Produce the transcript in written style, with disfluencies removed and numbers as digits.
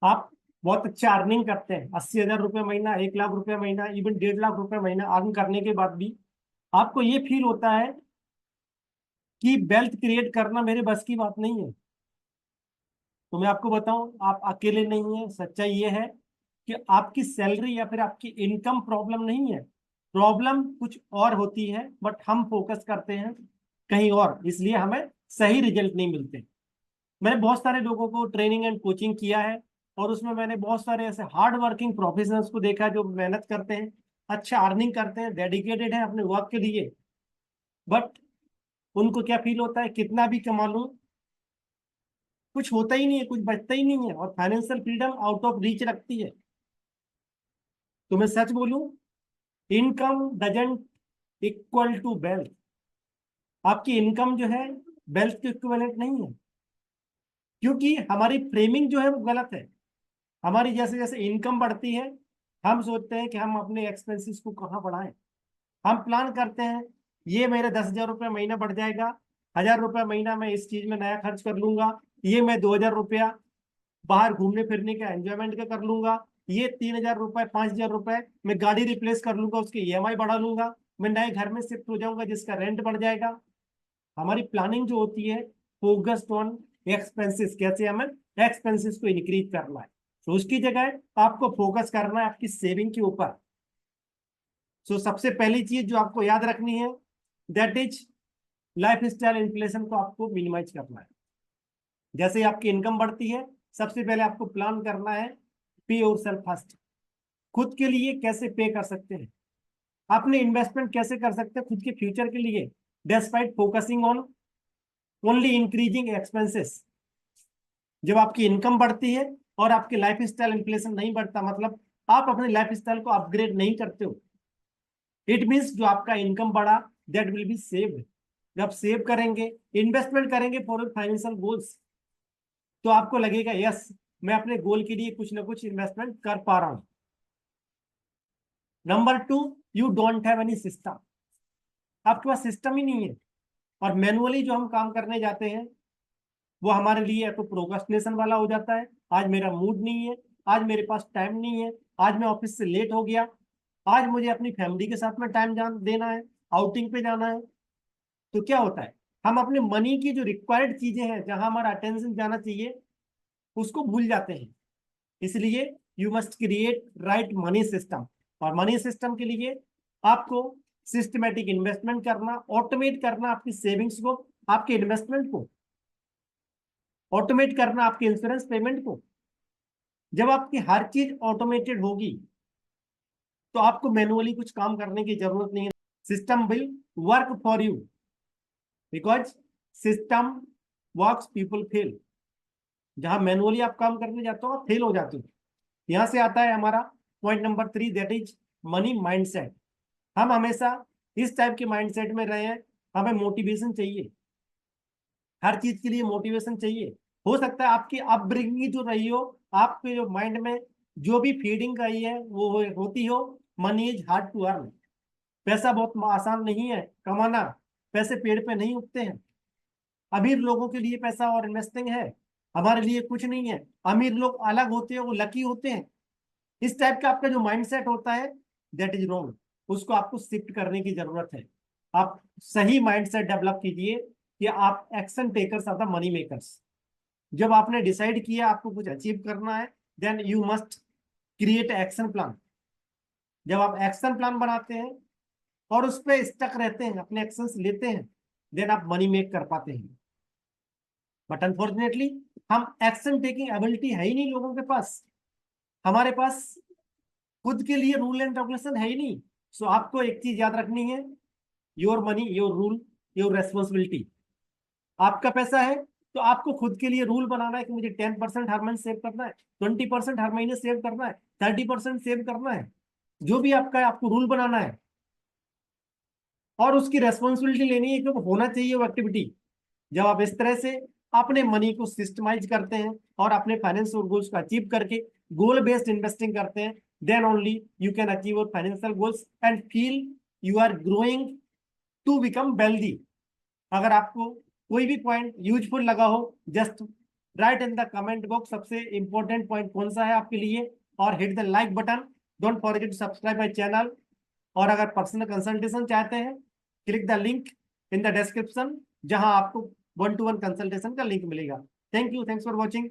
आप बहुत अच्छा अर्निंग करते हैं, 80,000 रुपये महीना, 1 लाख रुपये महीना, इवन 1.5 लाख रुपये महीना अर्न करने के बाद भी आपको ये फील होता है कि वेल्थ क्रिएट करना मेरे बस की बात नहीं है। तो मैं आपको बताऊं, आप अकेले नहीं है। सच्चाई ये है कि आपकी सैलरी या फिर आपकी इनकम प्रॉब्लम नहीं है, प्रॉब्लम कुछ और होती है, बट हम फोकस करते हैं कहीं और, इसलिए हमें सही रिजल्ट नहीं मिलते। मैंने बहुत सारे लोगों को ट्रेनिंग एंड कोचिंग किया है, और उसमें मैंने बहुत सारे ऐसे हार्ड वर्किंग प्रोफेशनल्स को देखा है जो मेहनत करते हैं, अच्छा अर्निंग करते हैं, डेडिकेटेड है अपने वर्क के लिए, बट उनको क्या फील होता है, कितना भी कमा लूं कुछ होता ही नहीं है, कुछ बचता ही नहीं है, और financial freedom out of reach रखती है। तो मैं सच बोलूं, income doesn't equal to wealth. आपकी इनकम जो है वेल्थ के इक्विवेलेंट नहीं है, क्योंकि हमारी फ्रेमिंग जो है वो गलत है। हमारी जैसे जैसे इनकम बढ़ती है, हम सोचते हैं कि हम अपने एक्सपेंसेस को कहाँ बढ़ाएं। हम प्लान करते हैं, ये मेरे 10,000 रुपये महीना बढ़ जाएगा, 1,000 रुपये महीना मैं इस चीज में नया खर्च कर लूंगा, ये मैं 2,000 रुपया बाहर घूमने फिरने का एंजॉयमेंट का कर लूंगा, ये 3,000 रुपये 5,000 रुपये मैं गाड़ी रिप्लेस कर लूंगा, उसकी ईएमआई बढ़ा लूंगा, मैं नए घर में शिफ्ट हो जाऊंगा जिसका रेंट बढ़ जाएगा। हमारी प्लानिंग जो होती है फोकस्ड ऑन एक्सपेंसेस, कैसे हमें एक्सपेंसेस को इंक्रीज करना है। तो उसकी जगह आपको फोकस करना है आपकी सेविंग के ऊपर। सो सबसे पहली चीज जो आपको याद रखनी है, that is life style inflation को आपको मिनिमाइज करना है। जैसे ही आपकी इनकम बढ़ती है, सबसे पहले आपको प्लान करना है पे योर सेल्फ फर्स्ट। खुद के लिए कैसे पे कर सकते हैं, अपने इन्वेस्टमेंट कैसे कर सकते हैं खुद के फ्यूचर के लिए, despite focusing on only increasing expenses. जब आपकी इनकम बढ़ती है और आपकी लाइफ स्टाइल इन्फ्लेशन नहीं बढ़ता, मतलब आप अपने लाइफ स्टाइल को अपग्रेड नहीं करते हो, इट मीन्स जो आपका इनकम बढ़ा दैट विल बी सेव्ड। जब सेव करेंगे, इन्वेस्टमेंट करेंगे फॉर फाइनेंशियल गोल्स, तो आपको लगेगा यस, मैं अपने गोल के लिए कुछ ना कुछ इन्वेस्टमेंट कर पा रहा हूं। Number two, you don't have any system. आपके पास सिस्टम ही नहीं है, और मैनुअली जो हम काम करने जाते हैं वो हमारे लिए या तो प्रोक्रेस्टिनेशन वाला हो जाता है, आज मेरा मूड नहीं है, आज मेरे पास टाइम नहीं है, आज मैं ऑफिस से लेट हो गया, आज मुझे अपनी फैमिली के साथ में टाइम देना है, आउटिंग पे जाना है। तो क्या होता है, हम अपने मनी की जो रिक्वायर्ड चीजें हैं, जहां हमारा अटेंशन जाना चाहिए, उसको भूल जाते हैं। इसलिए you must create right money system. और मनी सिस्टम के लिए आपको सिस्टमेटिक इन्वेस्टमेंट करना, ऑटोमेट करना आपकी सेविंग्स को, आपके इन्वेस्टमेंट को ऑटोमेट करना, आपके इंश्योरेंस पेमेंट को। जब आपकी हर चीज ऑटोमेटेड होगी तो आपको मैनुअली कुछ काम करने की जरूरत नहीं है। System will work for you, because system works people fail. जहां मैनुअली आप काम करने जाते हो आप फेल हो जाते हो। यहां से आता है हमारा point number 3, that is money mindset. हम हमेशा इस टाइप के माइंडसेट में रहे हैं, हमें मोटिवेशन चाहिए, हर चीज के लिए मोटिवेशन चाहिए। हो सकता है आपकी अपब्रिंगिंग जो रही हो, आपके जो माइंड में जो भी फीडिंग आई है वो होती हो, money is hard to earn. पैसा बहुत आसान नहीं है कमाना, पैसे पेड़ पे नहीं उगते हैं। अमीर लोगों के लिए पैसा और इन्वेस्टिंग है, हमारे लिए कुछ नहीं है। अमीर लोग अलग होते हैं, वो लकी होते हैं। इस टाइप का आपका जो माइंडसेट होता है दैट इज रॉन्ग, उसको आपको शिफ्ट करने की जरूरत है। आप सही माइंडसेट डेवलप कीजिए कि आप action takers are the money makers. जब आपने डिसाइड किया आपको कुछ अचीव करना है, then you must create action plan. जब आप एक्शन प्लान बनाते हैं और उस पर स्टक रहते हैं, अपने एक्शंस लेते हैं, देन आप मनी मेक कर पाते हैं। बट अनफॉर्चुनेटली हम एक्शन टेकिंग एबिलिटी है ही नहीं लोगों के पास। हमारे पास खुद के लिए रूल एंड रेगुलेशन है ही नहीं। सो आपको एक चीज याद रखनी है, your money your rule your responsibility. आपका पैसा है तो आपको खुद के लिए रूल बनाना है कि मुझे 10% हर महीने सेव करना है, 20% हर महीने सेव करना है, 30% सेव करना है। जो भी आपका है आपको रूल बनाना है, और उसकी रेस्पॉन्सिबिलिटी लेनी है कि वो होना चाहिए वो एक्टिविटी। जब आप इस तरह से अपने मनी को सिस्टमाइज करते हैं और अपने फाइनेंशियल गोल्स को अचीव करके गोल बेस्ड इन्वेस्टिंग करते हैं, then only you can achieve your financial goals and feel you are growing to become wealthy. अगर आपको कोई भी पॉइंट यूजफुल लगा हो, just write in the comment box सबसे इंपॉर्टेंट पॉइंट कौन सा है आपके लिए, और hit the like button. Don't forget to subscribe my channel. और अगर पर्सनल कंसल्टेशन चाहते हैं, click the link in the description, जहां आपको 1-to-1 कंसल्टेशन का लिंक मिलेगा। Thank you, thanks for watching.